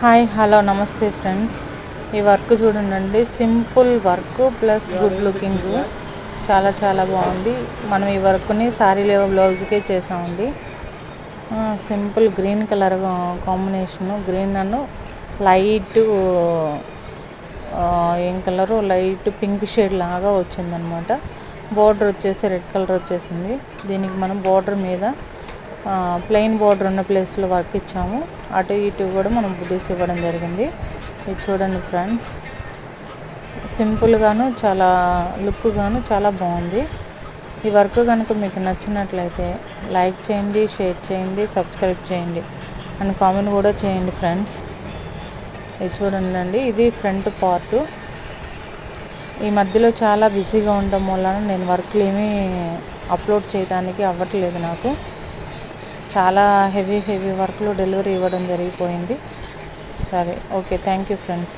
Hi hello నమస్తే friends. ఈ work చూడండి, simple work plus good looking, చాలా చాలా బాగుంది. మనం ఈ వర్క్ని శారీ లేవ బ్లౌజ్కే చేసామండి. Simple green colour combination, green అను లైట్ ఏం కలరు, లైట్ పింక్ షేడ్ లాగా వచ్చిందనమాట. బోర్డర్ వచ్చేసి రెడ్ కలర్ వచ్చేసింది. దీనికి మనం బోర్డర్ మీద ప్లెయిన్ బోర్డర్ ఉన్న ప్లేస్లో వర్క్ ఇచ్చాము. అటు ఇటు కూడా మనం బుటీస్ ఇవ్వడం జరిగింది. ఇది చూడండి ఫ్రెండ్స్, సింపుల్గాను చాలా లుక్గాను చాలా బాగుంది. ఈ వర్క్ కనుక మీకు నచ్చినట్లయితే లైక్ చేయండి, షేర్ చేయండి, సబ్స్క్రైబ్ చేయండి అండ్ కామెంట్ కూడా చేయండి ఫ్రెండ్స్. ఇది చూడండి, ఇది ఫ్రంట్ పార్ట్. ఈ మధ్యలో చాలా బిజీగా ఉండడం వలన నేను వర్క్లు ఏమీ అప్లోడ్ చేయడానికి అవ్వట్లేదు. నాకు చాలా హెవీ వర్క్లో డెలివరీ ఇవ్వడం జరిగిపోయింది. సరే, ఓకే, థ్యాంక్ యూ ఫ్రెండ్స్.